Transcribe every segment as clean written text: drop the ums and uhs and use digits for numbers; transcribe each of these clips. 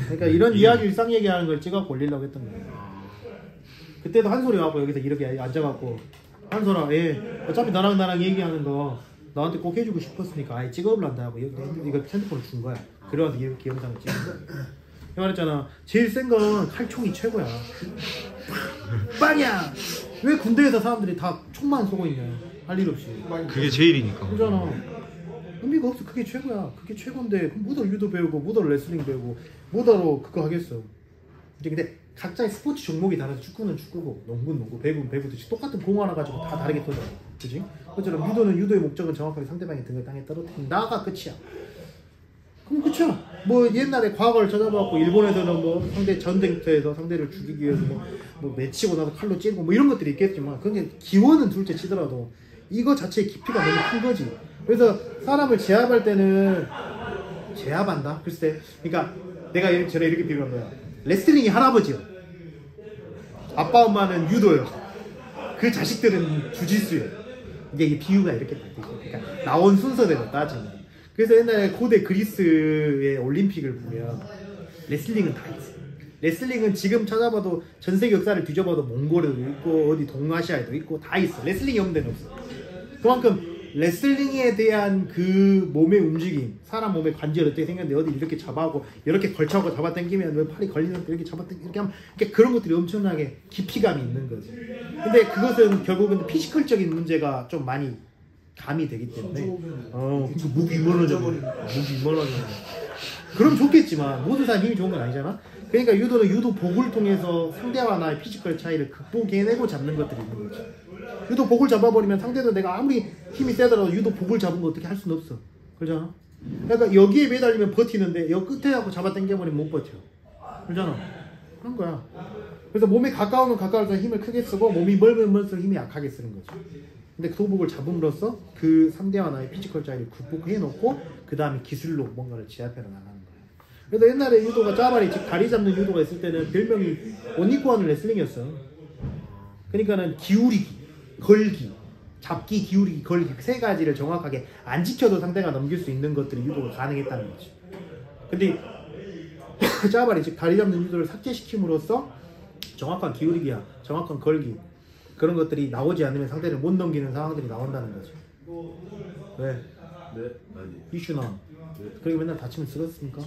그러니까 이런 이야기 일상 얘기하는 걸 찍어갖고 올리려고 했던 거예요. 그때도 한솔이 와갖고 여기서 이렇게 앉아갖고 한솔아 어차피 나랑 얘기하는 거 나한테 꼭 해주고 싶었으니까 아예 찍어보란다 하고 이거 핸드폰을 준 거야. 그래서 이렇게 영상을 찍은 거야. 내가 말했잖아. 제일 센 건 칼총이 최고야. 빵이야. 왜 군대에서 사람들이 다 총만 쏘고 있냐. 할 일 없이. 그게 제일이니까. 그잖아. 의미가 없어. 그게 최고야. 그게 최고인데 뭐더러 유도 배우고 뭐더러 레슬링 배우고 뭐더러 그거 하겠어. 이제 근데 각자의 스포츠 종목이 다르서 축구는 축구고 농구는 농구, 배구는 배구듯이 똑같은 공 하나 가지고 다 다르게 터져. 그지? 그처럼 유도는 유도의 목적은 정확하게 상대방의 등을 땅에 떨어뜨린다가 끝이야. 그럼 그쵸? 뭐 옛날에 과거를 찾아봐갖고 일본에서는 뭐 상대 전쟁터에서 상대를 죽이기 위해서 뭐 매치고 나서 칼로 찌르고 뭐 이런 것들이 있겠지만 그게 기원은 둘째 치더라도 이거 자체의 깊이가 너무 큰 거지. 그래서 사람을 제압할 때는 제압한다? 글쎄. 그러니까 내가 전에 이렇게 비교한 거야. 레슬링이 할아버지요. 아빠 엄마는 유도요. 그 자식들은 주짓수요. 이게 비유가 이렇게 돼. 그러니까 나온 순서대로 따지면. 그래서 옛날에 고대 그리스의 올림픽을 보면 레슬링은 다 있어. 레슬링은 지금 찾아봐도 전 세계 역사를 뒤져봐도 몽골에도 있고 어디 동아시아에도 있고 다 있어. 레슬링이 없는 데는 없어. 그만큼 레슬링에 대한 그 몸의 움직임, 사람 몸의 관절 어떻게 생겼는데 어디 이렇게 잡아하고 이렇게 걸쳐갖고 잡아당기면 왜 팔이 걸리는 이렇게 잡아당기고 이렇게 하면 그러니까 그런 것들이 엄청나게 깊이감이 있는 거지. 근데 그것은 결국은 피지컬적인 문제가 좀 많이 감이 되기 때문에 무비먼어져. 그럼 좋겠지만 모든 사람 힘이 좋은 건 아니잖아. 그러니까 유도는 유도 복을 통해서 상대와 나의 피지컬 차이를 극복해내고 잡는 것들이 있는 거지. 유도 복을 잡아버리면 상대도 내가 아무리 힘이 세더라도 유도 복을 잡은 거 어떻게 할 수는 없어. 그러잖아. 그러니까 여기에 매달리면 버티는데 여기 끝에 하고 잡아당겨버리면 못 버텨. 그러잖아. 그런 거야. 그래서 몸에 가까우면 가까울수록 힘을 크게 쓰고 몸이 멀면 멀수록 힘이 약하게 쓰는 거지. 근데 그 도복을 잡음으로써 그 상대와 나의 피지컬 차이를 극복해놓고 그 다음에 기술로 뭔가를 제압해 나가는 거야. 그래서 옛날에 유도가 짜바리 즉 다리 잡는 유도가 있을 때는 별명이 옷 입고 하는 레슬링이었어. 그러니까는 기울이기, 걸기, 잡기, 기울이기, 걸기 세 가지를 정확하게 안 지켜도 상대가 넘길 수 있는 것들이 유도가 가능했다는 거지. 근데 짜바리 즉 다리 잡는 유도를 삭제시킴으로써 정확한 기울이기야, 정확한 걸기 그런 것들이 나오지 않으면 상대를 못 넘기는 상황들이 나온다는 거죠. 왜? 네, 아니. 이슈나. 네. 그리고 맨날 다치면 쓰러졌습니까?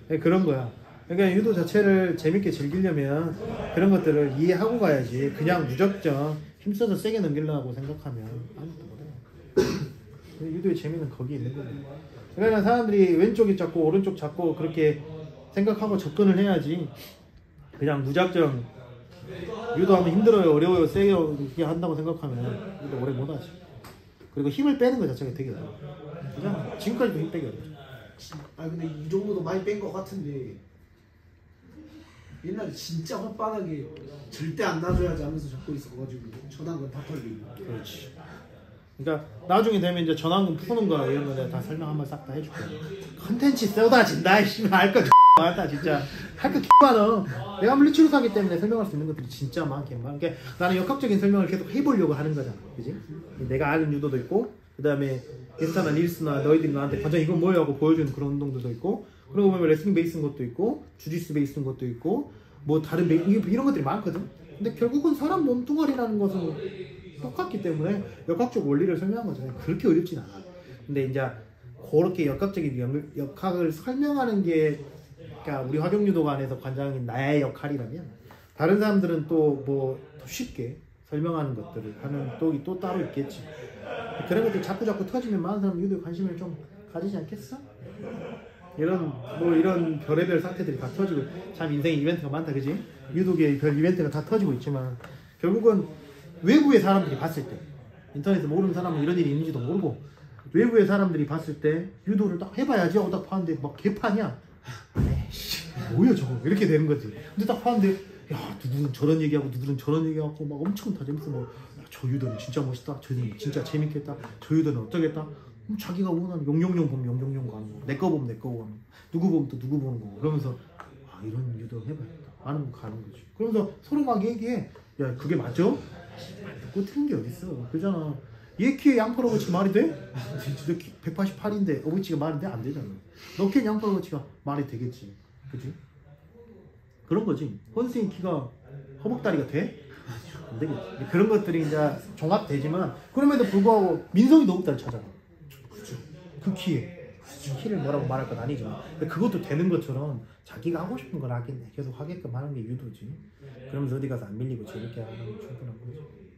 네, 그런 거야. 그러니까 유도 자체를 재밌게 즐기려면 그런 것들을 이해하고 가야지. 그냥 무작정 힘써서 세게 넘기려고 생각하면 아무것도 못해. 유도의 재미는 거기 있는 거고. 그러니까 사람들이 왼쪽이 잡고 오른쪽 잡고 그렇게 생각하고 접근을 해야지. 그냥 무작정 유도하면 힘들어요, 어려워요, 세요 이렇게 한다고 생각하면 유도 오래 못하지. 그리고 힘을 빼는 것 자체가 되게 어려워. 그냥 지금까지도 힘 빼기 어렵죠. 아 근데 이 정도도 많이 뺀 것 같은데 옛날에 진짜 혓바닥에 절대 안 놔줘야지 하면서 잡고 있어가지고 전환근 다 털리고. 그렇지. 그러니까 나중에 되면 이제 전환근 푸는 거 이런 거 내가 다 설명 한번 싹 다 해줄게. 컨텐츠 쏟아진다 씨발 할거 많다 진짜. 할 거 많아. 내가 물리치료 사기 때문에 설명할 수 있는 것들이 진짜 많긴 많아. 그러니까 나는 역학적인 설명을 계속 해보려고 하는 거잖아. 그지? 내가 아는 유도도 있고 그 다음에 인스타나 릴스나 너희들이 나한테 과장 이건 뭐야 하고 보여주는 그런 운동들도 있고 그런 거 보면 레슬링 베이스인 것도 있고 주짓수 베이스인 것도 있고 뭐 다른 이런 것들이 많거든. 근데 결국은 사람 몸뚱아리라는 것은 똑같기 때문에 역학적 원리를 설명한 거잖아요. 그렇게 어렵진 않아. 근데 이제 그렇게 역학적인 역학을 설명하는 게 그러니까 우리 화경유도가 안에서 관장인 나의 역할이라면 다른 사람들은 또 뭐 더 쉽게 설명하는 것들을 하는 쪽이 또 따로 있겠지. 그런 것들 자꾸 터지면 많은 사람 유도에 관심을 좀 가지지 않겠어? 이런 별의별 사태들이 다 터지고 참 인생에 이벤트가 많다, 그지? 유도계의 별 이벤트가 다 터지고 있지만 결국은 외부의 사람들이 봤을 때 인터넷에 모르는 사람은 이런 일이 있는지도 모르고 외부의 사람들이 봤을 때 유도를 딱 해봐야지 하고 딱 봤는데 막 개판이야. 에이씨 뭐야 저거 이렇게 되는 거지. 근데 딱 봤는데 야 누구는 저런 얘기하고 누구는 저런 얘기하고 막 엄청 다 재밌어. 뭐 저 유도는 진짜 멋있다, 저는 진짜 재밌겠다, 저 유도는 어쩌겠다. 자기가 원하는 용용용 보면 용용용 가는 거, 내 거 보면 내 거 가는 거, 누구 보면 또 누구 보는 거. 그러면서 아 이런 유도 해봐야겠다 하는 거 가는 거지. 그러면서 서로 막 얘기해. 야 그게 맞아? 듣고 틀린 게 어딨어. 그러잖아. 얘 키에 양파로버치가 말이 돼? 너 188인데 어버치가 말이 돼? 안 되잖아. 너 키에 양파로버치가 말이 되겠지. 그지? 그런 거지. 헌스인 키가 허벅다리가 돼? 안 되겠지. 그런 것들이 이제 종합되지만 그럼에도 불구하고 민성이 허벅다리 차잖아. 그죠. 그 키에. 키를 뭐라고 말할 건 아니지만 그것도 되는 것처럼 자기가 하고 싶은 걸 하긴 계속 하게끔 하는 게 유도지. 그러면서 어디 가서 안 밀리고 재밌게 하는 게 충분한 거지.